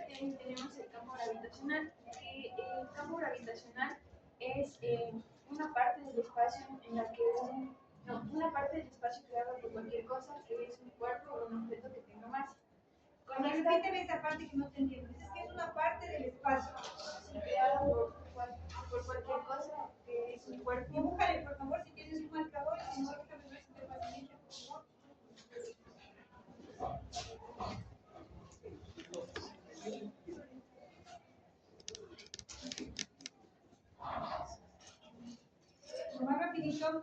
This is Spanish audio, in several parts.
tenemos el campo gravitacional, que el campo gravitacional es una parte del espacio en la que una parte del espacio creado por cualquier cosa, que es un cuerpo o un objeto que tenga masa. Repíteme esa parte que no te entiendo. Dices que es una parte del espacio. Sí, creada por cualquier cosa, que es un cuerpo. Dibújale, por favor, si tienes un marcador, si no, déjame ver si te facilita, por favor. Lo más rapidito.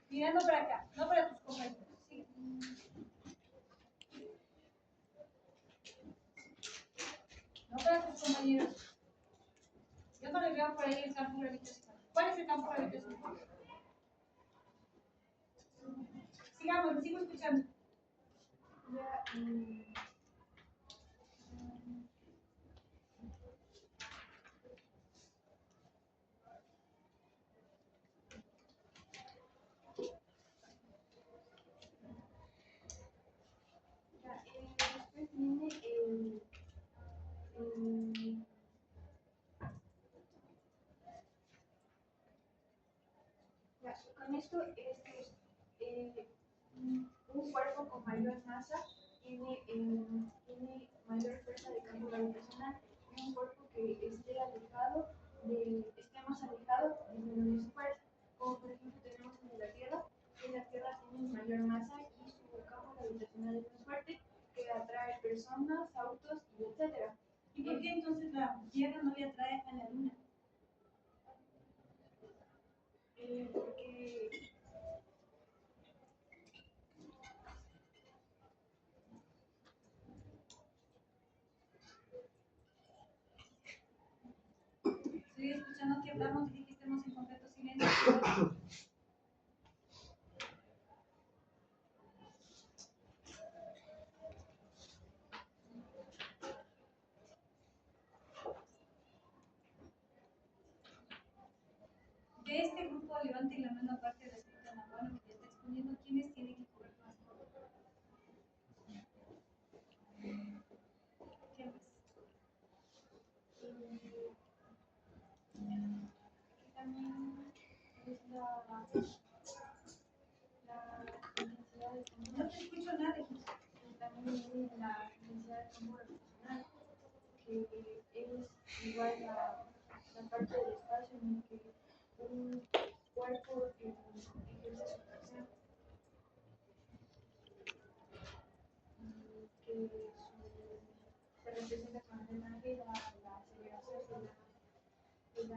Mirando para acá, no para tus compañeros. Sí. No para tus compañeros. Yo no les veo por ahí el campo gravitacional. ¿Cuál es el campo gravitacional? Sigamos, sigo escuchando. Ya, después viene con esto es que un cuerpo con mayor masa tiene mayor fuerza de campo gravitacional, y un cuerpo que esté más alejado disminuye su fuerza. Como por ejemplo tenemos en la Tierra, tiene mayor masa y su campo gravitacional es más fuerte, que atrae personas, autos y etcétera. ¿Y por qué entonces la Tierra no le atrae a la Luna? Porque Estoy escuchando que hablamos y que estemos en completo silencio. De este grupo, levanten la mano aparte de la escrita en la mano que está exponiendo quiénes tienen que cubrir más. ¿Qué más? también es la intensidad del campo. No te escucho nada, hijos. También es la intensidad del campo gravitacional, que es igual a la parte del espacio en el que un cuerpo ejerce su tracción, que se representa con el drenaje, la aceleración y la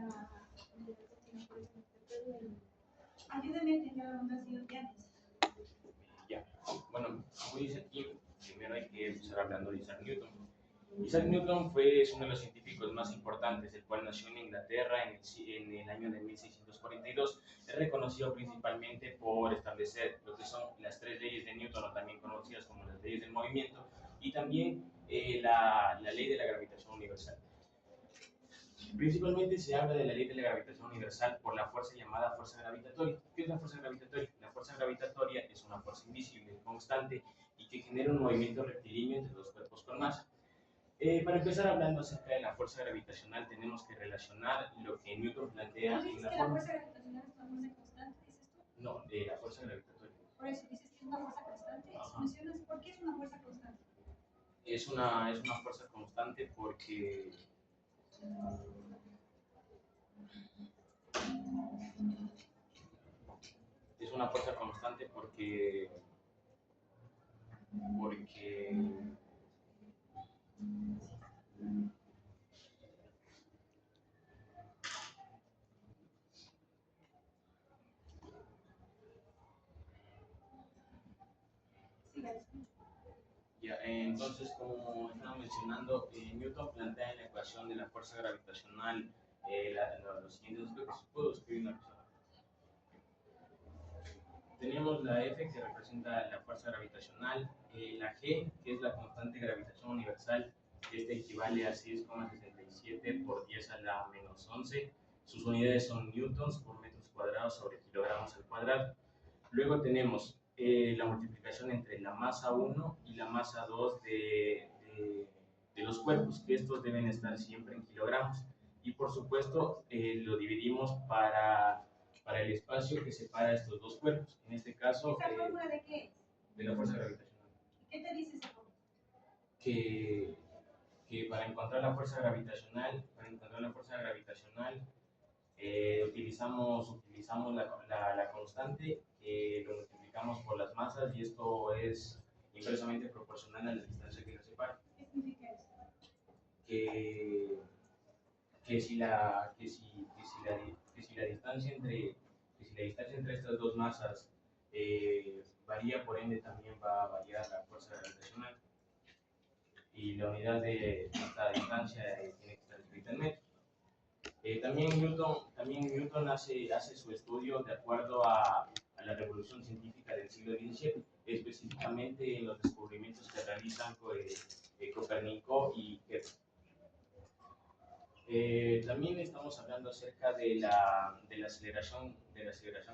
inteligencia por el Ayúdame a entender la oración de antes. Ya, bueno, como dice aquí, primero hay que empezar hablando de Isaac Newton. Isaac Newton es uno de los científicos más importantes, el cual nació en Inglaterra en el año de 1642. Es reconocido principalmente por establecer lo que son las tres leyes de Newton, o también conocidas como las leyes del movimiento, y también la ley de la gravitación universal. Principalmente se habla de la ley de la gravitación universal por la fuerza llamada fuerza gravitatoria. ¿Qué es la fuerza gravitatoria? La fuerza gravitatoria es una fuerza invisible, constante, y que genera un movimiento rectilíneo entre dos cuerpos con masa. Para empezar hablando acerca de la fuerza gravitacional, tenemos que relacionar lo que Newton plantea ¿No en dices la que la forma... fuerza gravitacional es una fuerza constante, dices tú? No, la fuerza gravitatoria. Por eso dices que es una fuerza constante. Ajá. Mencionas, ¿por qué es una fuerza constante? Es una fuerza constante porque... Es una fuerza constante porque ya, entonces, como estaba mencionando, Newton plantea en la ecuación de la fuerza gravitacional los siguientes aspectos. ¿Puedo escribir una cosa? Tenemos la F, que representa la fuerza gravitacional, la G, que es la constante de gravitación universal, que esta equivale a 6,66 17 por 10 a la menos 11. Sus unidades son newtons por metros cuadrados sobre kilogramos al cuadrado. Luego tenemos la multiplicación entre la masa 1 y la masa 2 de los cuerpos, que estos deben estar siempre en kilogramos. Y por supuesto lo dividimos para el espacio que separa estos dos cuerpos. En este caso, ¿Esa fórmula de qué es? de la fuerza gravitacional. ¿Qué te dice esa fórmula? Que para encontrar la fuerza gravitacional, utilizamos la constante, lo multiplicamos por las masas y esto es inversamente proporcional a la distancia que nos separa. ¿Qué significa eso? Que si la distancia entre estas dos masas varía, por ende también va a variar la fuerza gravitacional. Y la unidad de esta distancia tiene que estar escrita en metros. También Newton hace su estudio de acuerdo a la revolución científica del siglo XVII, específicamente en los descubrimientos que realizan Copérnico y Kepler. También estamos hablando acerca de la aceleración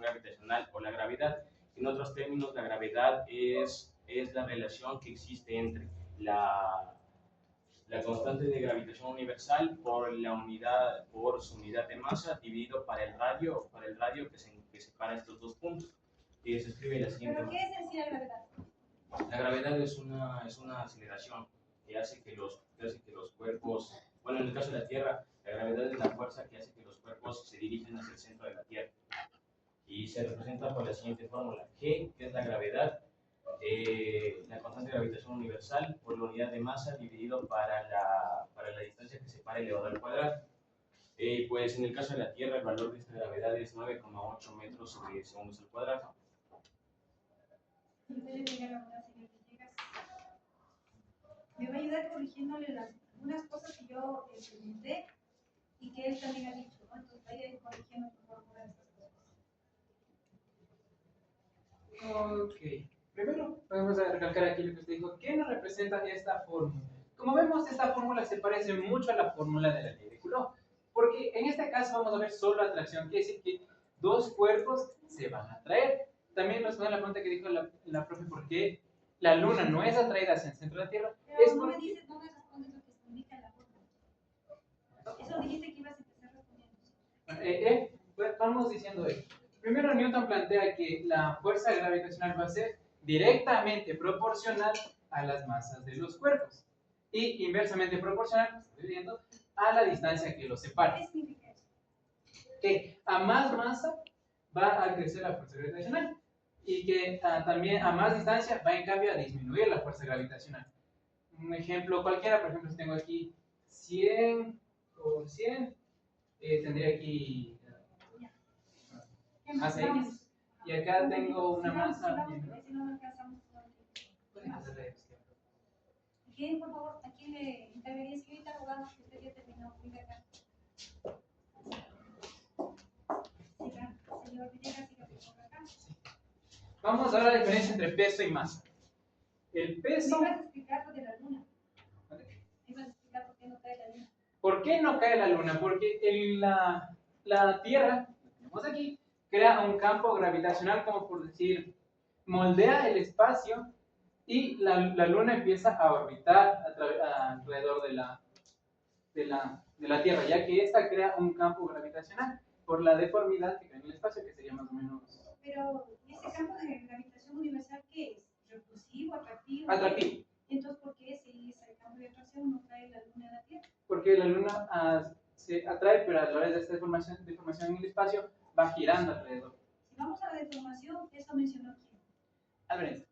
gravitacional o la gravedad. En otros términos, la gravedad es la relación que existe entre la constante de gravitación universal por su unidad de masa dividido para el radio que separa estos dos puntos. Y se escribe de la siguiente ¿Pero qué es en sí la gravedad? La gravedad es una aceleración que hace que los cuerpos, bueno, en el caso de la Tierra, la gravedad es la fuerza que hace que los cuerpos se dirigen hacia el centro de la Tierra. Y se representa por la siguiente fórmula: G, que es la gravedad, la constante de gravitación universal por la unidad de masa dividido para la distancia que separa elevado al cuadrado. Pues en el caso de la Tierra, el valor de esta gravedad es 9,8 metros sobre segundos al cuadrado. Me va a ayudar corrigiéndole algunas cosas que yo pregunté y que él también ha dicho, ¿no? Entonces vaya a ir corrigiendo por favor estas cosas. Ok. Primero, vamos a recalcar aquí lo que usted dijo. ¿Qué nos representa esta fórmula? Como vemos, esta fórmula se parece mucho a la fórmula de la ley de Coulomb, porque en este caso vamos a ver solo atracción, quiere decir que dos cuerpos se van a atraer. También nos da la pregunta que dijo la profe, ¿por qué la Luna no es atraída hacia el centro de la Tierra? Pero Es no me porque... dices, no me respondes lo que se indica en la fórmula. Eso dijiste que ibas a empezar respondiendo. Pues vamos diciendo esto. Primero, Newton plantea que la fuerza gravitacional va a ser directamente proporcional a las masas de los cuerpos y inversamente proporcional, estoy viendo, a la distancia que los separa. ¿Qué significa eso? Que a más masa va a crecer la fuerza gravitacional y que también a más distancia va en cambio a disminuir la fuerza gravitacional. Un ejemplo cualquiera, por ejemplo, si tengo aquí 100 por 100, tendría aquí ¿Qué más? masa X, y acá tengo una masa. Si no alcanzamos todo el tiempo. ¿Quién, por favor, aquí le intervenía? Señorita abogada, que usted ya terminó. Venga acá. Siga, señor Villegas, siga por favor acá. Vamos a ver la diferencia entre peso y masa. El peso... Me ibas a explicar lo de la luna. Me ibas a explicar por qué no cae la luna. ¿Por qué no cae la luna? Porque la Tierra, que tenemos aquí, crea un campo gravitacional, como por decir, moldea el espacio y la luna empieza a orbitar alrededor de la Tierra, ya que esta crea un campo gravitacional por la deformidad que crea en el espacio, que sería más o menos... Pero, ¿y ese campo de gravitación universal qué es? ¿Repulsivo, atractivo? Atractivo. Entonces, ¿por qué si ese campo de atracción no trae la luna a la Tierra? Porque la luna se atrae, pero a la hora de esta deformación en el espacio va girando alrededor. Si vamos a la deformación, eso mencionó quién. Albert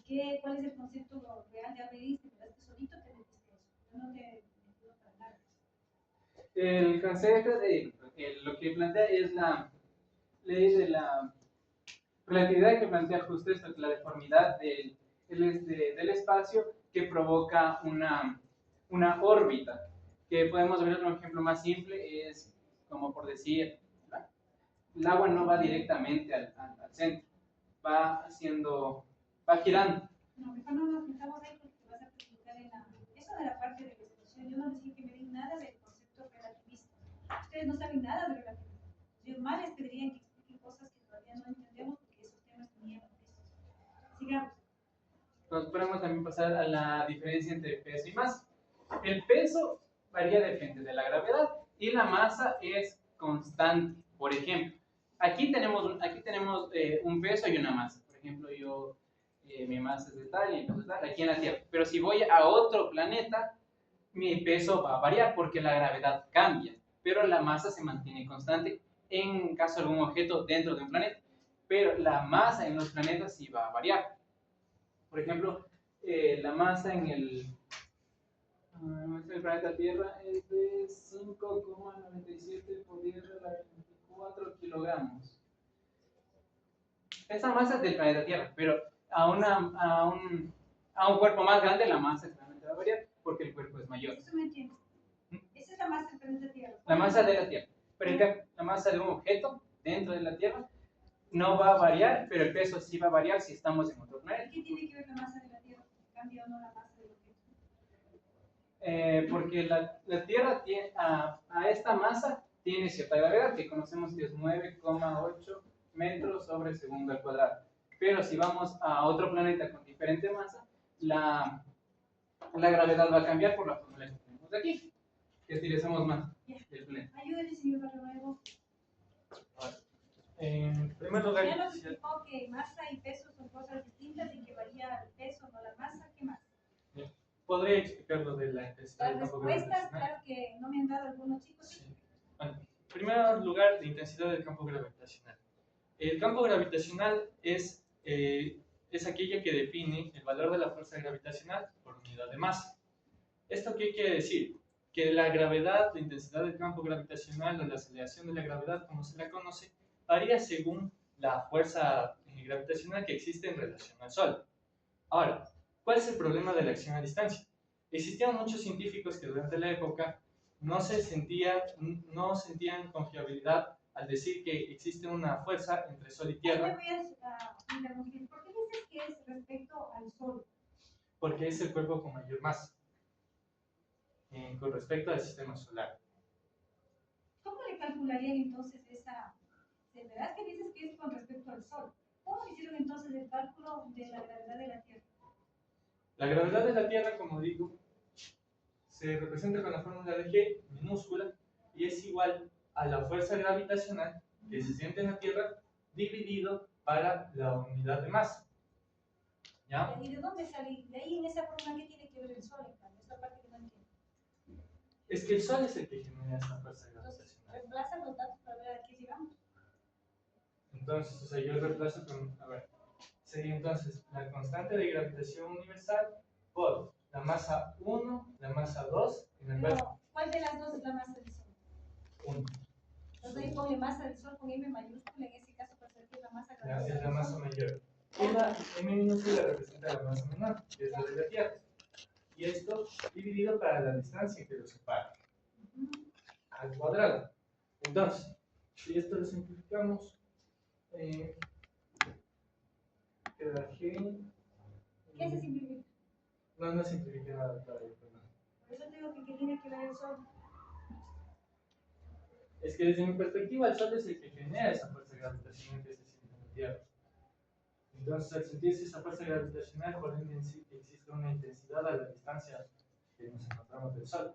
Einstein. ¿Cuál es el concepto real de Albert Einstein? ¿Verdad que solito te metiste eso? Yo no te puedo hablar. El concepto lo que plantea es la ley de la relatividad, que plantea justo esto, la deformidad del espacio que provoca una órbita. Que podemos ver un ejemplo más simple, es como por decir, el agua no va directamente al centro, va girando. No, mejor no nos metamos ahí porque te vas a preguntar en la... Eso de la parte de la expresión, yo no decía que me den nada del concepto ustedes no saben nada de relatividad. Yo más les pedirían que expliquen cosas que todavía no entendemos porque esos temas tenían estos. Sigamos. Nos podemos también pasar a la diferencia entre peso y masa. El peso varía, depende de la gravedad, y la masa es constante. Por ejemplo, aquí tenemos un peso y una masa. Por ejemplo, mi masa es de tal y mi peso es de tal, aquí en la Tierra. Pero si voy a otro planeta, mi peso va a variar porque la gravedad cambia, pero la masa se mantiene constante en caso de algún objeto dentro de un planeta. Pero la masa en los planetas sí va a variar. Por ejemplo, la masa en el planeta Tierra es de 5,97 por 10 a la 24 kilogramos. Esa masa es del planeta Tierra, pero a un cuerpo más grande la masa claramente va a variar porque el cuerpo es mayor. Eso me entiendo. Esa es la masa del planeta Tierra. La masa de la Tierra. Pero en cambio, la masa de un objeto dentro de la Tierra no va a variar, pero el peso sí va a variar si estamos en otro planeta. ¿Qué tiene que ver la masa de la Tierra? ¿Cambia o no la masa del objeto? Porque la Tierra tiene, a esta masa tiene cierta gravedad, que conocemos que es 9,8 metros sobre segundo al cuadrado. Pero si vamos a otro planeta con diferente masa, la gravedad va a cambiar por la fórmula que tenemos aquí, que utilizamos más del planeta. Ayúdenme, señor Barrio Nuevo. En primer lugar, Ya nos explicó que masa y peso son cosas distintas y que varía el peso, no la masa. ¿Qué más? podría explicar lo de la intensidad Las del campo respuestas, gravitacional. claro que no me han dado algunos chicos. Sí. Bueno, en primer lugar, la intensidad del campo gravitacional. El campo gravitacional es aquello que define el valor de la fuerza gravitacional por unidad de masa. ¿Esto qué quiere decir? Que la gravedad, la intensidad del campo gravitacional o la aceleración de la gravedad, como se la conoce, varía según la fuerza gravitacional que existe en relación al Sol. Ahora, ¿cuál es el problema de la acción a distancia? Existían muchos científicos que durante la época no sentían confiabilidad al decir que existe una fuerza entre Sol y Ahí me Tierra, voy a interrumpir. ¿Por qué dices que es respecto al Sol? porque es el cuerpo con mayor masa con respecto al sistema solar. ¿Cómo le calcularían entonces esa? De verdad que dices que es con respecto al Sol. ¿Cómo hicieron entonces el cálculo de la gravedad de la Tierra? La gravedad de la Tierra, como digo, se representa con la fórmula de G minúscula y es igual a la fuerza gravitacional que se siente en la Tierra dividido para la unidad de masa. ¿Ya? ¿Y de dónde salí? De ahí en esa fórmula, ¿qué tiene que ver el Sol? En cambio, esta parte que no entiendo. Es que el Sol es el que genera esta fuerza Entonces, gravitacional. reemplaza los datos para ver a qué llegamos. Entonces, o sea, yo reemplazo con, a ver, sería entonces la constante de gravitación universal por la masa 1, la masa 2 y la masa Pero, ¿cuál de las dos es la masa del Sol? 1. Entonces ahí ponle masa del Sol con M mayúscula, en ese caso para saber que es la masa Es gravitacional. la masa mayor. Y la M minúscula representa la masa menor, que es la de la Tierra. Y esto dividido para la distancia que lo separa, al cuadrado. Entonces, si esto lo simplificamos, queda G. ¿Qué se simplifica? No simplifique nada, claro. Perdón. Por eso te digo que tiene que ver el Sol. Es que desde mi perspectiva, el Sol es el que genera esa fuerza gravitacional que se siente en la Tierra. Entonces, al sentirse esa fuerza gravitacional, por ende existe una intensidad a la distancia que nos encontramos del Sol.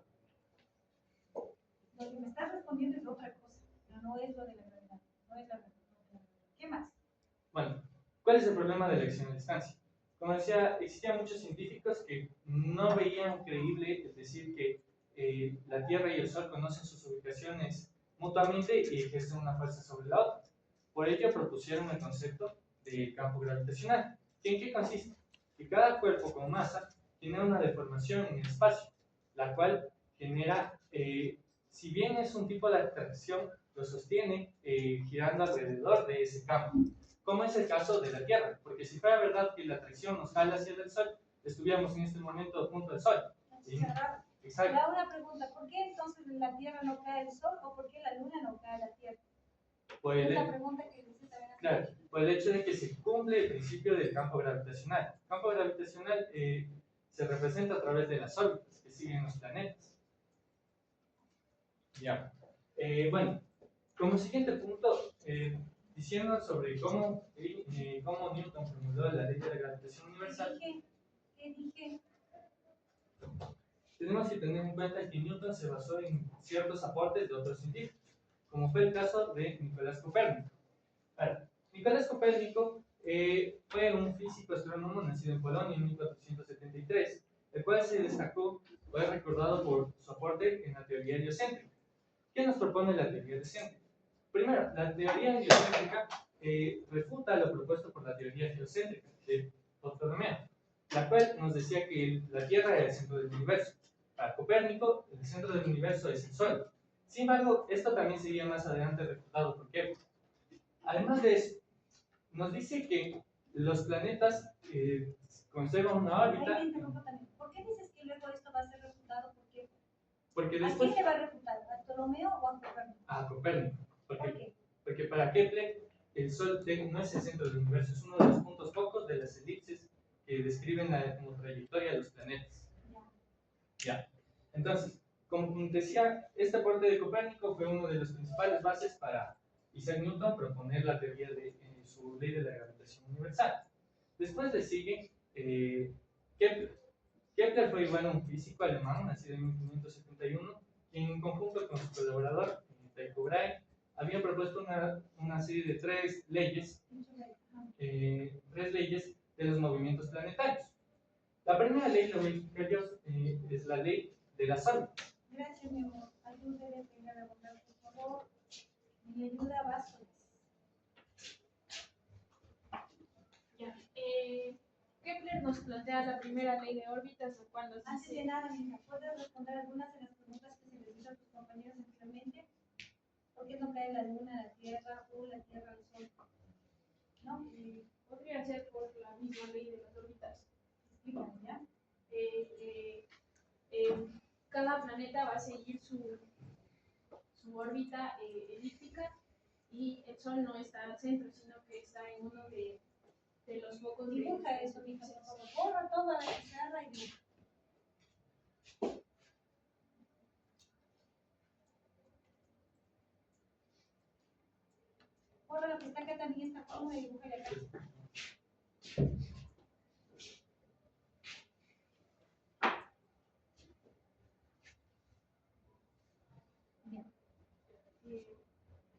Lo que me estás respondiendo es otra cosa, pero no es lo de la gravedad. No es la gravedad. ¿Qué más? Bueno, ¿cuál es el problema de la acción a distancia? Como decía, existían muchos científicos que no veían creíble es decir que la Tierra y el Sol conocen sus ubicaciones mutuamente y ejercen una fuerza sobre la otra. Por ello propusieron el concepto de campo gravitacional. ¿En qué consiste? Que cada cuerpo con masa tiene una deformación en el espacio, la cual genera, si bien es un tipo de atracción, lo sostiene girando alrededor de ese campo, como es el caso de la Tierra, porque si fuera verdad que la atracción nos jala hacia el Sol, estuviéramos en este momento junto al Sol. ¿Sí? Exacto. Ahora una pregunta, ¿por qué entonces en la Tierra no cae el Sol o por qué la Luna no cae a la Tierra? Es la pregunta que dice también. Claro, por el hecho de que se cumple el principio del campo gravitacional. El campo gravitacional se representa a través de las órbitas que siguen los planetas. Ya. Bueno, como siguiente punto, diciendo sobre cómo Newton formuló la ley de la gravitación universal, ¿Qué dije? tenemos que tener en cuenta que Newton se basó en ciertos aportes de otros científicos, como fue el caso de Nicolás Copérnico. Ahora, Nicolás Copérnico fue un físico astrónomo nacido en Polonia en 1473, el cual se destacó o es recordado por su aporte en la teoría heliocéntrica. ¿Qué nos propone la teoría heliocéntrica? Primero, la teoría heliocéntrica refuta lo propuesto por la teoría geocéntrica de Ptolomeo, la cual nos decía que la Tierra era el centro del universo. Para Copérnico, el centro del universo es el Sol. Sin embargo, esto también sería más adelante refutado. ¿Por qué? Además de eso, nos dice que los planetas conservan una Ahí órbita. me interrumpo también. ¿Por qué dices que luego esto va a ser refutado? Porque ¿A después, quién le va a refutar? ¿A Ptolomeo o a Copérnico? a Copérnico. ¿Por qué? Porque para Kepler el Sol no es el centro del universo, es uno de los puntos focos de las elipses que describen como trayectoria de los planetas. Ya. Entonces, como decía, este aporte de Copérnico fue uno de las principales bases para Isaac Newton proponer la teoría de su ley de la gravitación universal. Después le sigue Kepler. Kepler fue igual un físico alemán nacido en 1571, quien en conjunto con su colaborador Tycho Brahe había propuesto una serie de tres leyes de los movimientos planetarios. La primera ley, lo voy a explicar yo, es la ley de las órbitas. Gracias, mi amor. ¿Alguien debe tener la bondad, por favor? Mi ayuda va a Ya. Kepler nos plantea la primera ley de órbitas, la cual nos Antes de dice... nada, mija, ¿puedes responder algunas de las preguntas que se les hizo a tus compañeros anteriormente? ¿Por qué no cae la luna a la Tierra o la Tierra al Sol? ¿No? Podría ser por la misma ley de las órbitas. Explícame, ¿ya? Cada planeta va a seguir su órbita elíptica y el Sol no está al centro, sino que está en uno de los focos de... Dibuja eso, mija, por favor. Borra toda la pizarra y dibuja. Borra la pestaca también esta forma y dibuja acá.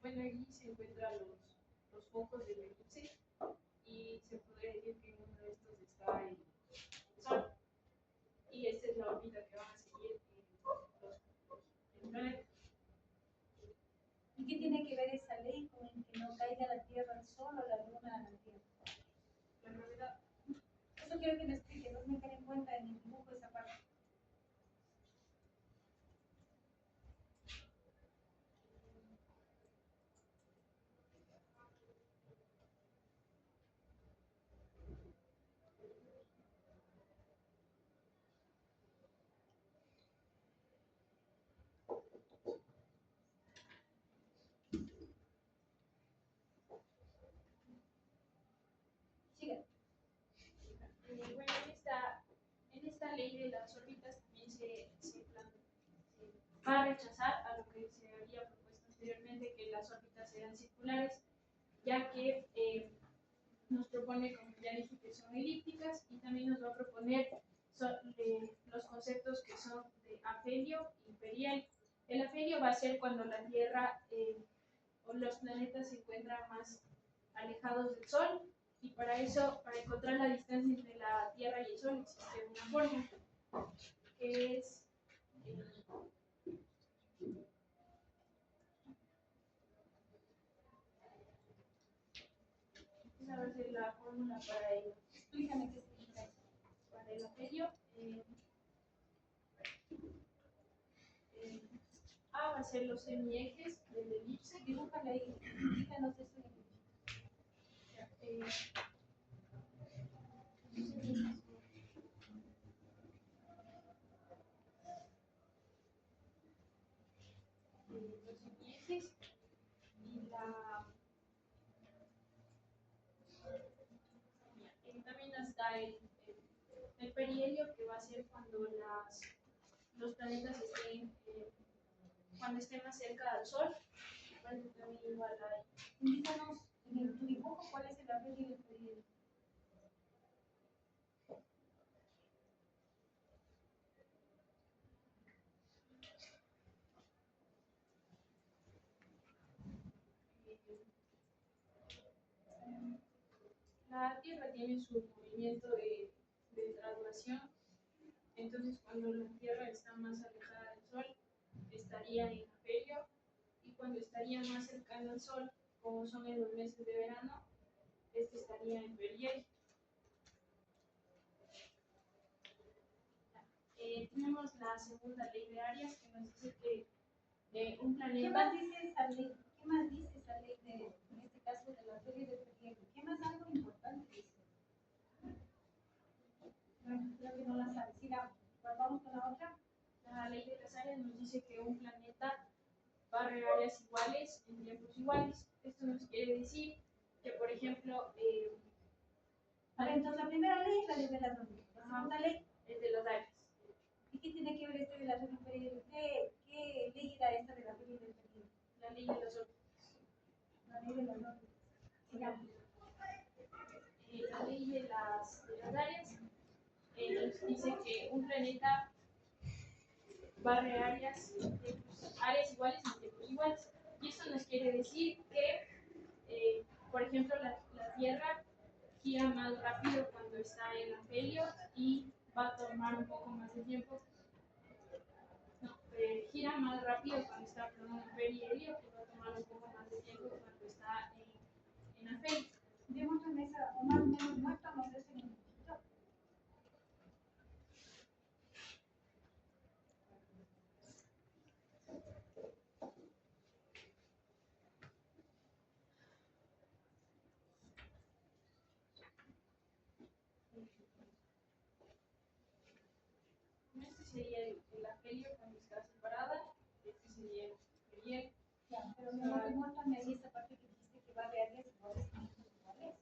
Bueno, allí se encuentran los focos del elipse y se podría decir que en uno de estos está el Sol. Y esta es la órbita que van a seguir el planeta. ¿Y qué tiene que ver esa ley con el que no caiga la Tierra al Sol o la Luna a la Tierra? La gravedad. Eso quiero que me explique, no me ten en cuenta en el dibujo esa parte. Siga. Bueno, en esta ley de las órbitas también se va a rechazar a lo que se había propuesto anteriormente, que las órbitas eran circulares, ya que nos propone, como ya dije, que son elípticas y también nos va a proponer los conceptos que son de afelio y perihelio. El afelio va a ser cuando la Tierra o los planetas se encuentran más alejados del Sol, y para eso, para encontrar la distancia entre la Tierra y el Sol, existe una fórmula que es esa va a ser la fórmula para Explícame qué significa eso. para el afelio. A va a ser los semiejes del elipse. Dibújale ahí, explícanos eso. Los semiejes y también está el perihelio, que va a ser cuando los planetas estén cuando esté más cerca del sol, bueno, también igual hay. Indícanos en tu dibujo cuál es el afelio y el perihelio. La Tierra tiene su movimiento de traslación, entonces cuando la Tierra está más alejada del Sol, estaría en afelio, y cuando estaría más cercana al Sol, como son en los meses de verano, este estaría en perihelio. Tenemos la segunda ley de Arias, que nos dice que un ¿Qué planeta... más dice esa ley? ¿Qué más dice esa ley de, en este caso, de la afelio y del perihelio? ¿Qué más algo importante dice? Bueno, creo que no la sabe. Sigamos. Vamos con la otra. La ley de las áreas nos dice que un planeta barre áreas iguales en tiempos iguales. Esto nos quiere decir que, por ejemplo, A ver, entonces la primera ley es la ley de las órbitas. La segunda ley, es de las áreas. ¿y qué tiene que ver este de la afelio y el perihelio? ¿Qué ley era esta de la afelio y del perihelio? La ley de las órbitas. La ley de las órbitas. Sigamos. La ley de las áreas nos dice que un planeta barre áreas iguales en tiempos iguales. Y eso nos quiere decir que, por ejemplo, la Tierra gira más rápido cuando está en afelio y va a tomar un poco más de tiempo. No, gira más rápido cuando está en perihelio y va a tomar un poco más de tiempo cuando está en afelio. Démosle esa, o más o menos, muéstranos eso en un poquito. Este sería el afelio cuando está separada, este sería el perihelio. Ya, pero muéstrame ahí esta parte que dijiste que va de áreas iguales a tiempos iguales.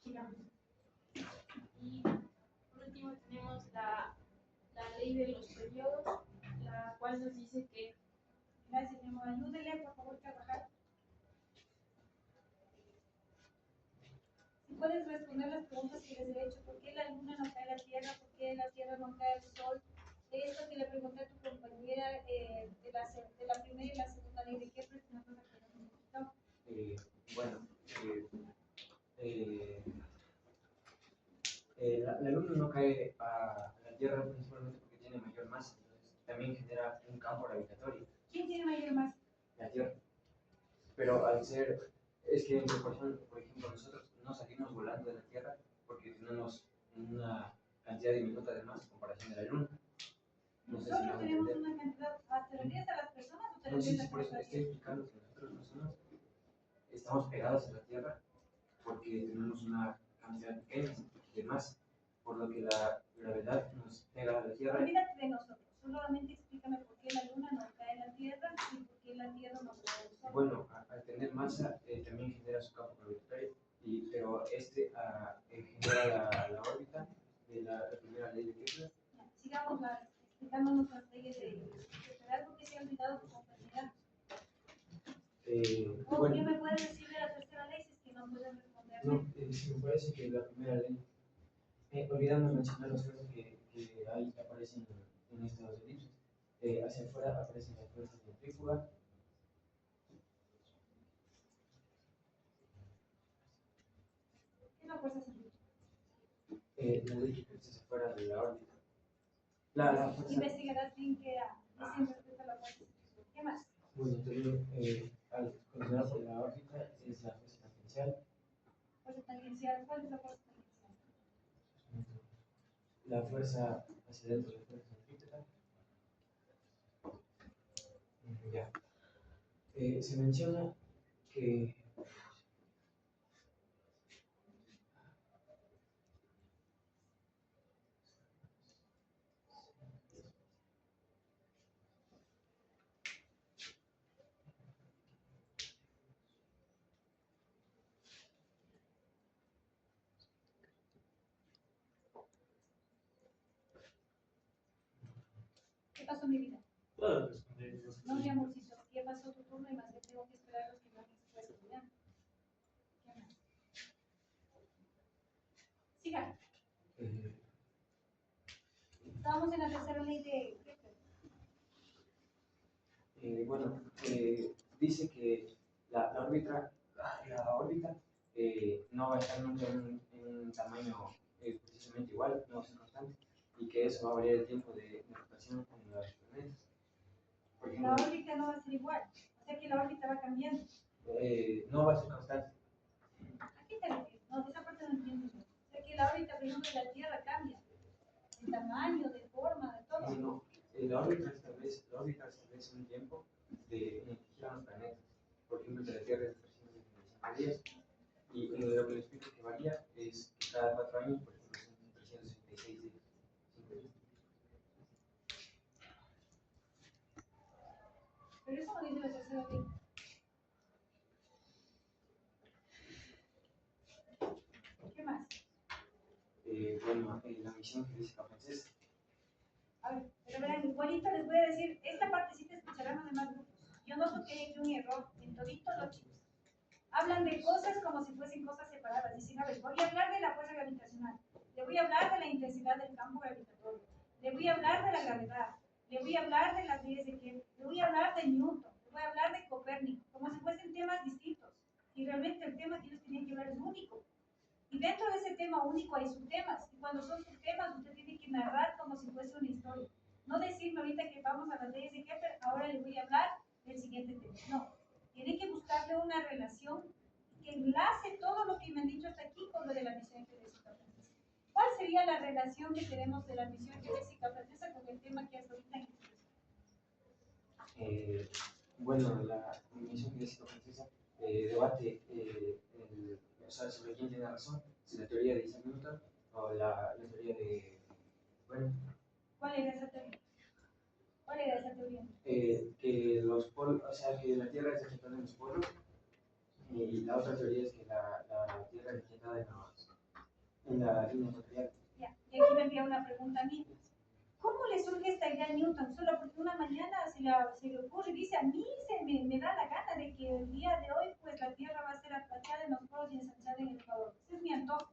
Sigamos. Y por último tenemos la ley de los periodos, la cual nos dice que Gracias, mi amor. Ayúdele, por favor, trabajar. Si puedes responder las preguntas que les he hecho, ¿por qué la luna no cae a la Tierra? ¿Por qué la Tierra no cae al Sol? Esto que le pregunté a tu compañera de la primera y la segunda ley de Kepler, si nos vas a aclarar un poquito. Bueno, la luna no cae a la Tierra principalmente porque tiene mayor masa, entonces también genera un campo gravitatorio, ¿Quién tiene mayor masa? la Tierra. Pero al ser, es que en proporción, por ejemplo, nosotros no salimos volando de la Tierra porque tenemos una cantidad diminuta de masa en comparación de la luna. No sé si me Nosotros van a tenemos entender. una cantidad, ¿te refieres a las personas o te No, sí, refieres sí, a por eso la estoy explicando que nosotros personas estamos pegados a la Tierra porque tenemos una cantidad pequeña de masa, por lo que la gravedad nos pega a la Tierra. Olvídate de nosotros, solamente explícame por qué la luna no cae en la Tierra y por qué la Tierra no cae al Sol. Bueno, al tener masa también genera su campo gravitatorio, pero genera la órbita de la primera ley de Kepler. Sigamos explicándonos las leyes de algo que se ha olvidado tu compañera. ¿O Bueno, qué me puedes decir de la tercera ley si es que no puedes responder? no, sí me parece que la primera ley, olvidamos mencionar los casos que ahí aparecen en estas dos elipses. Hacia afuera aparecen las fuerzas centrífugas. ¿Qué es la fuerza centrífuga? La ley que es hacia afuera de la órbita. La fuerza. Investigarás bien qué dicen respecto a la fuerza centrífuga. ¿Qué más? Bueno, también al continuar por la órbita es la fuerza tangencial. Fuerza tangencial. ¿Cuál es la fuerza tangencial? La fuerza hacia adentro de la fuerza centrípeta. Ya. Se menciona que pasó, mi vida? Puedo responder. No, mi amorcito, ya pasó tu turno y más bien tengo que esperar a los que más se estudiando. ¿Qué más? Siga. Estamos en la tercera ley de Kepler. Bueno, dice que la órbita no va a estar nunca en un tamaño precisamente igual, no va a ser constante, y que eso va a variar el tiempo de rotación en los planetas. Por La ejemplo, órbita no va a ser igual, o sea que la órbita va cambiando. no va a ser constante. ¿A qué te refieres? No, esa parte no entiendo yo. O sea que la órbita, por ejemplo, de la Tierra cambia, de tamaño, de forma, de todo. No, la órbita establece un tiempo en el que giran los planetas. Por ejemplo, que la Tierra es de 365 días, y lo que les explico que varía es que cada 4 años, por ejemplo, son 366 días. Pero eso no dice la tercera ley. ¿Qué más? Bueno, la misión física francesa. A ver, pero verán, igualito les voy a decir, esta partecita escucharán los demás grupos. Yo noto que hay un error en toditos los chicos. Hablan de cosas como si fuesen cosas separadas. Dicen, a ver, voy a hablar de la fuerza gravitacional, le voy a hablar de la intensidad del campo gravitatorio, le voy a hablar de la gravedad, le voy a hablar de las leyes de Kepler, le voy a hablar de Newton, le voy a hablar de Copérnico, como si fuesen temas distintos. Y realmente el tema que ellos tienen que hablar es único. Y dentro de ese tema único hay subtemas. Y cuando son subtemas, usted tiene que narrar como si fuese una historia. No decirme ahorita que vamos a las leyes de Kepler, ahora le voy a hablar del siguiente tema. No. Tiene que buscarle una relación que enlace todo lo que me han dicho hasta aquí con lo de la misión geodésica francesa. ¿Cuál sería la relación que tenemos de la misión geodésica francesa con el tema que hasta ahorita Bueno, la misión física francesa debate sobre quién tiene razón, si la teoría de Isaac Newton o la teoría de, bueno, ¿Cuál era esa teoría? ¿Cuál era esa teoría? Que los polos, o sea, que la Tierra es ejecutada en los polos, y la otra teoría es que la Tierra es ejecutada en la línea ecuatorial. Ya, y aquí me envía una pregunta a mí. ¿Cómo le surge esta idea a Newton? Solo porque una mañana se le ocurre y dice, a mí me da la gana de que el día de hoy pues la Tierra va a ser aplachada en los polos y ensanchada en el Ecuador. Ese es mi antojo.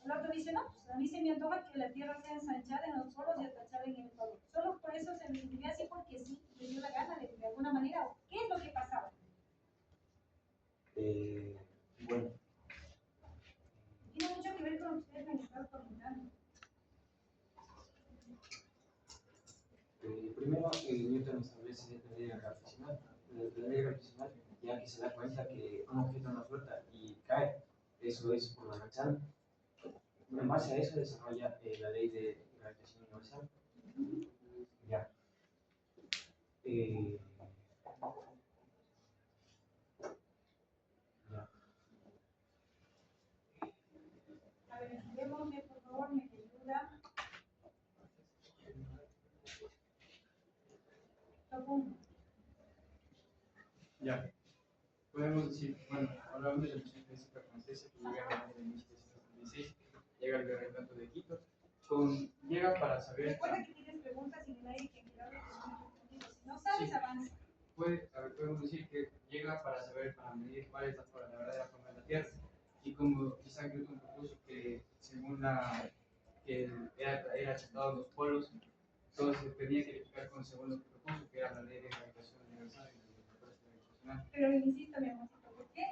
El otro dice, no, pues a mí se me antoja que la Tierra sea ensanchada en los polos y aplachada en el Ecuador. Solo por eso se me diría así porque sí, le dio la gana de alguna manera. ¿Qué es lo que pasaba? Bueno, Tiene mucho que ver con lo que ustedes me han estado comentando. primero, Newton establece la ley gravitacional, ya que se da cuenta que un objeto no flota y cae, eso es por la manzana. En base a eso desarrolla la ley de gravitación universal. Ya. Ya. A ver, démosle, por favor, me ayuda. Topo. Ya. Podemos decir, bueno, hablamos de la misión física francesa que llega en 1776, llega al Virreinato de Quito, llega para saber. Recuerda que tienes preguntas y no hay que mirar lo que son respondidos. Si no sabes, Sí. avanza. Podemos decir que llega para medir cuál es la verdadera forma de la Tierra. Y como Isaac Newton propuso que según que era aceptado en los polos, todo se tenía que verificar con según lo que propuso, que era la ley de gravitación universal y la ley de fuerza gravitacional. Pero insisto, mi amorcito, ¿por qué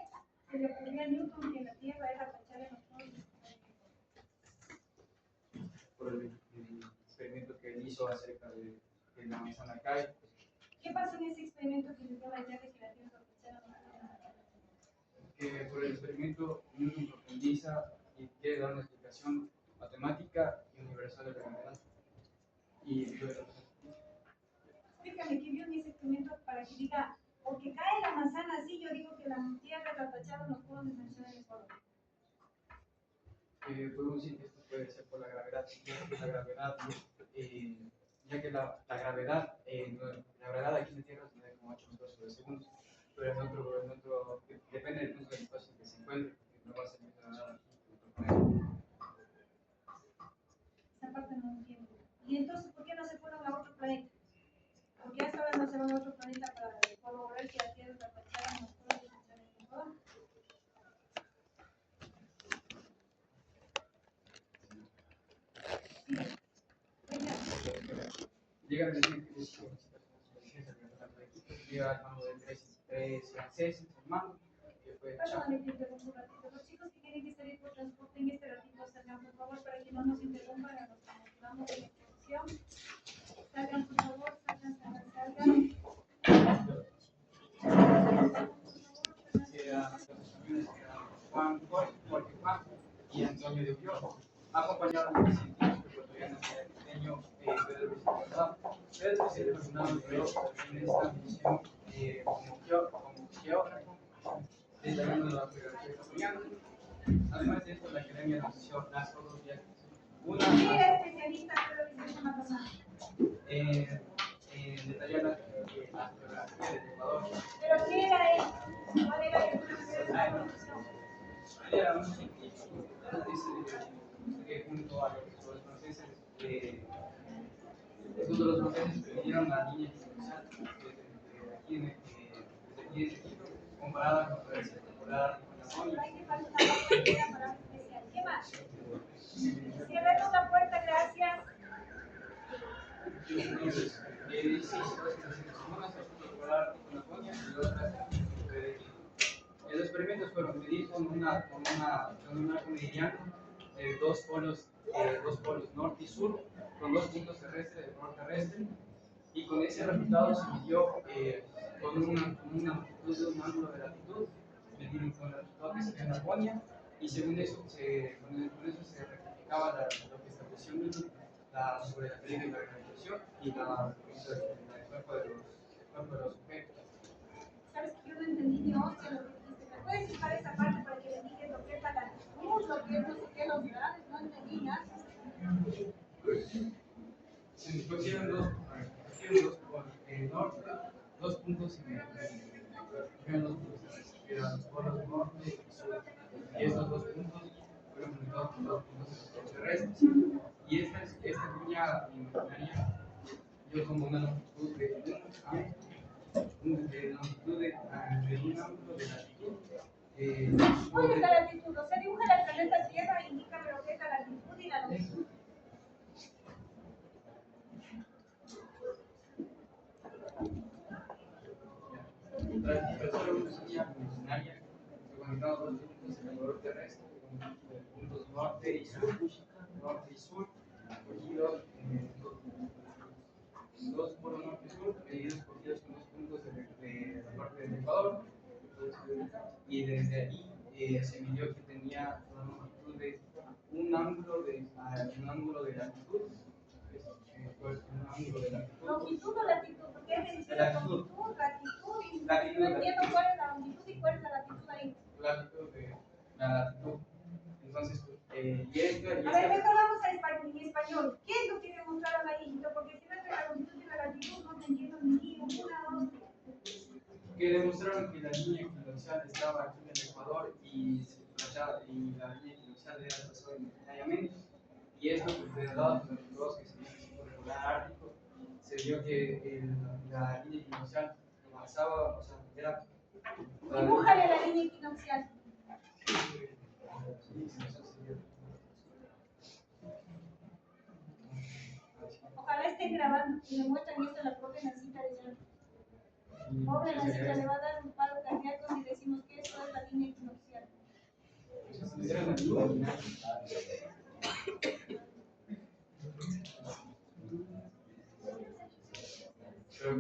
se le ocurrió a Newton que la Tierra era tachada en los polos? Por el experimento que él hizo acerca de que la manzana cae. ¿Qué pasó en ese experimento que le dio la idea de que la Tierra era tachada en los polos? Que por el experimento Newton profundiza y quiere dar una explicación matemática y universal de la gravedad. Y Explícame, ¿qué vio en ese experimento para que diga, porque cae la manzana así, yo digo que la Tierra está tachada en los polos y ensanchada en el Ecuador? podemos decir que esto puede ser por la gravedad, ya que la gravedad aquí en la Tierra es 9,8 metros sobre segundo, pero en otro depende del punto del espacio en que se encuentre, porque no va a ser nada aquí en otro planeta. Esa parte no entiendo. ¿Y entonces por qué no se fueron a otro planeta? se van a otro planeta para corroborar que la Tierra es la fachada más fuerte que está en el Ecuador. Llegan a decir que llega al mando de tres franceses, hermano, que fue Perdóname que interrumpa un ratito. Los chicos que quieren que salir por transporte en este ratito salgan, por favor, para que no nos interrumpan a los que nos vamos en exposición. Salgan, por favor, salgan. Juan Jorge Juan y Antonio de Ulloa, acompañaron al científico ecuatoriano pequeño Pedro Luis Alcázar. Pedro se relacionado en esta misión como geógrafo, detallando la geografía ecuatoriana. Además de esto, la academia nos hizo las dos viajes. Una ¿Quién era especialista Pedro Luis Alcázar? detallar la geografía del Ecuador. ¿Pero qué era él? ¿Cuál era el profesión? Era un científico que junto a los franceses, los franceses vinieron la línea internacional desde aquí de Quito, comparada con la circular con la zona. Hay que pasar una partida para un especial. ¿Qué más? Cierremos la puerta, gracias. Entonces, una se circular con la zona y otra de Quito. Los experimentos fueron medir con un arco meridiano dos polos norte y sur, con dos puntos terrestres de color terrestre, y con ese resultado se midió con una amplitud de un ángulo de latitud, medimos con el resultado que se dio en Laponia, y según eso, con eso se rectificaba lo que estableció Newton sobre la medida de la gravitación y el cuerpo de los objetos. Sabes que yo no entendí ni hostia lo que dijiste. ¿Me puedes citar esa parte para que me indiques lo que es la latitud, lo que es no sé qué, los grados? No entendí nada. Se pusieron dos norte, dos puntos eran los polos norte y sur. Y estos dos puntos fueron conectados con dos puntos terrestres. Y esta línea imaginaria dio como una longitud de un ángulo de latitud. ¿Cuál es la latitud? O sea, dibuja el planeta Tierra e indícame lo que es la latitud y la longitud. Tras una línea imaginaria, se conectaron dos puntos en el color terrestre, con puntos norte y sur, cogidos dos polos norte y sur, cogidos con dos puntos de la parte del Ecuador, y desde allí se midió que tenía una longitud de un ángulo de latitud, un ángulo de latitud. ¿Longitud o latitud? Porque es decir, Latitud. latitud, y no entiendo cuál es la longitud y cuál es la latitud ahí. Latitud de la latitud. Entonces, y esto. A ver, mejor vamos a en español. ¿Qué es lo que demostraron ahí? Porque si no es de la longitud y la latitud, no te entiendo ni una, dos. Que demostraron que la línea equinoccial estaba aquí en el Ecuador y la línea equinoccial era trazada imaginariamente. Y esto, pues, de dados de los dos que se hizo por el polar ártico, se vio que la línea equinoccial avanzaba, o sea, era. Dibújale la línea equinoccial. Ojalá estén grabando y le muestran esto a la propia Nacita de Llano. Pobre Nacita, le va a dar un paro cardíaco si decimos que esto es la línea equinoccial. Pero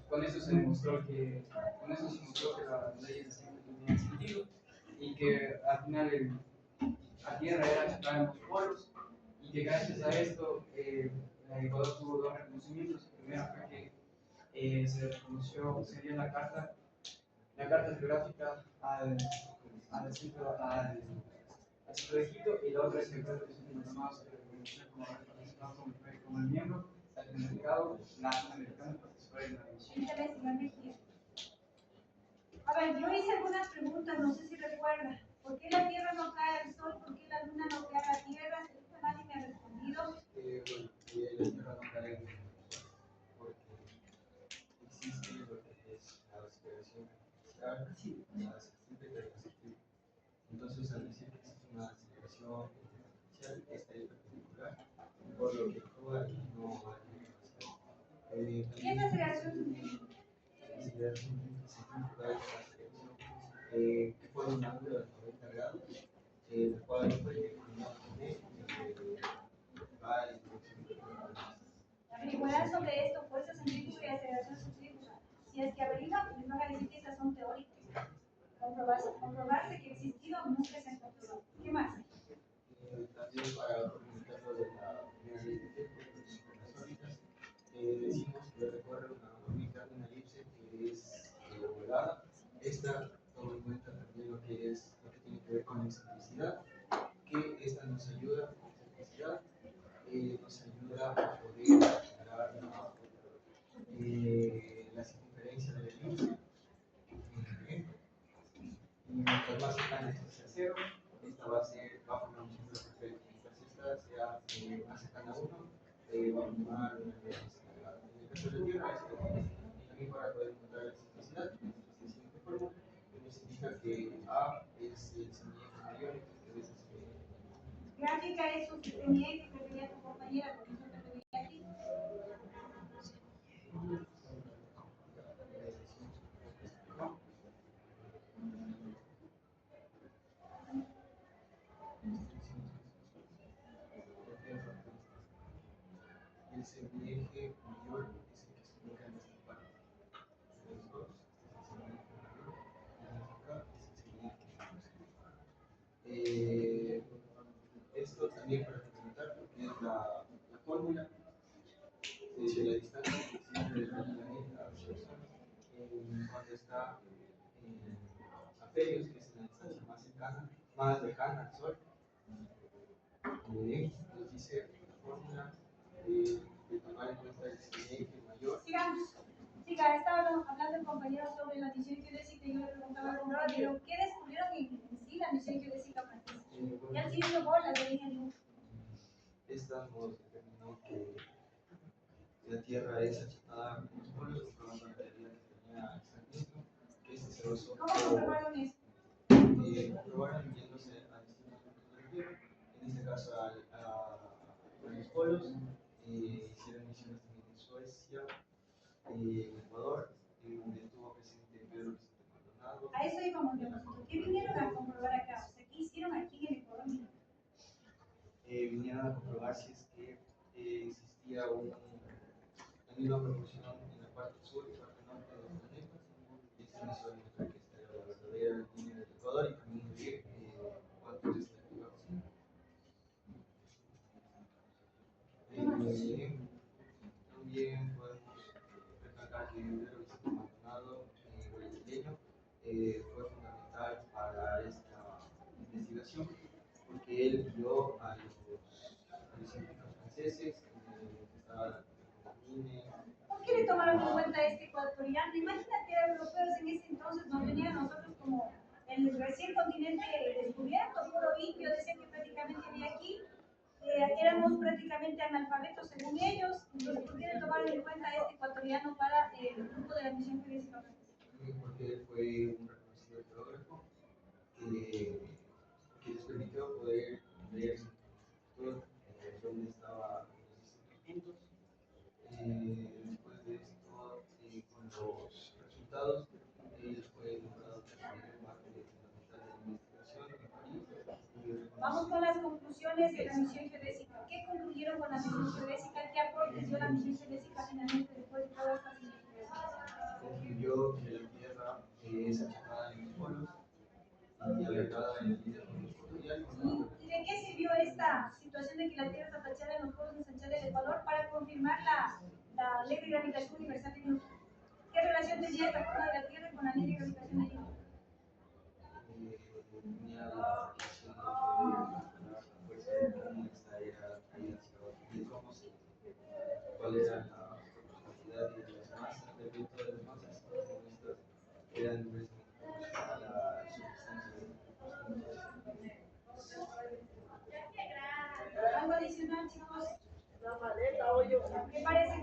con eso se demostró que las leyes siempre tenían sentido y que al final la Tierra era situada en los polos y que gracias a esto el Ecuador tuvo dos reconocimientos. El primero fue que se reconoció, sería la carta geográfica al centro de Quito, y la otra es que fue llamados que reconoció como el miembro latinoamericano para participar en la misión. A ver, yo hice algunas preguntas, no sé si recuerdan. ¿Por qué la Tierra no cae al Sol? ¿Por qué la Luna no cae a la Tierra? Nadie me ha respondido. La Tierra no cae porque mostrar las siempre positivas. Entonces, al decir que existe una aceleración exponencial, esta es perpendicular, por lo que actúa y no va a ¿Qué es la aceleración centrífuga? la aceleración centrífuga es la aceleración que pone un ángulo de 90 grados, el cual puede combinar con va en dirección Averiguarán sobre esto, fuerza centrífuga y aceleración centrífuga. Si es que averiguan, les van a decir que estas son teóricas. Comprobarse que existido nunca se ha comprobado. ¿Qué más? también para comentar lo de la primera ley de tiempo de las supersónicas, decimos que recorre una órbita, una elipse que es ovalada. Esta toma en cuenta también lo que tiene que ver con la excentricidad, que esta nos ayuda, la excentricidad, nos ayuda a poder calcular la circunferencia de la elipse. Y mientras más cercana esta sea cero, esta va a formar un círculo perfecto. Mientras esta sea más cercana a 1, va a formar una velocidad. En el caso de la Tierra, es también para poder encontrar la excentricidad, es la siguiente fórmula, que nos indica que A es el semieje mayor, que es el semieje. Gráfica es un semieje que veía tu compañera, porque yo te veía aquí. El semieje mayor es el que se ubica en esta parte. Los dos, este es el semieje mayor, y acá es el semieje menor. Esto también para complementar, porque es la fórmula de la distancia que existe desde el planeta a Wilson, cuando está en Apelios, que es la distancia más cercana, más lejana al Sol. Nos dice la fórmula de tomar en cuenta el semieje mayor. Sigamos. Siga, estaba hablando el compañero sobre la misión geodésica y yo le preguntaba al compañero, ¿qué descubrieron en sí la misión geodésica francesa? Y al siguiente bola le dije yo. Esta nos determinó que la Tierra es achatada con los polos, comprobando la teoría que tenía Isaac Newton, que este se basó ¿Cómo comprobaron eso? comprobaron yéndose a distintos puntos de la Tierra, en este caso a los polos, hicieron misiones también en Suecia, en Ecuador, en donde estuvo presente Pedro Vicente Maldonado. A eso íbamos nosotros. ¿Qué vinieron a comprobar acá? O sea, ¿qué hicieron aquí en el Ecuador? Vinieron a comprobar si es que existía una misma proporción en la parte sur y parte norte del planeta. Y esto nos hizo demostrar que esta era la verdadera línea del Ecuador y también medir cuánto es esta altura. También podemos recalcar que Pedro Vicente Maldonado, brasileño, fue fundamental para esta investigación, porque él guió a los científicos franceses que estaban en Mine. ¿Por qué le tomaron en cuenta este ecuatoriano? Imagínate, europeos en ese entonces nos venían a nosotros como el recién continente descubierto, puro indio, decían que prácticamente había aquí. Éramos prácticamente analfabetos según ellos, entonces ¿por qué le tomaron en cuenta a este ecuatoriano para el grupo de la misión geodésica francesa? Porque él fue un reconocido geógrafo que les permitió poder ver dónde estaban los distintos puntos. Después de esto, con los resultados, él fue nombrado también parte fundamental de la investigación en París. Vamos con las conclusiones de la misión geodésica. ¿Qué concluyeron con la misión geodésica? ¿Qué aportes dio la misión geodésica finalmente después de todas estas investigaciones? Concluyó que la Tierra es achatada en los polos y alertada en el líder ecuatorial. ¿Y de qué sirvió esta situación de que la Tierra está tachada en los polos y ensanchada del Ecuador para confirmar la ley de gravitación universal de Newton? ¿Qué relación tenía esta forma de la Tierra con la ley de gravitación de Newton? Tenía la relación de la fuerza de cómo esta era atraída hacia abajo y cómo cuál era la proporcionalidad de las masas, del viento de las masas, cómo estas eran proporcional a la substancia de los puntos. ¿Algo adicional, chicos? Me parece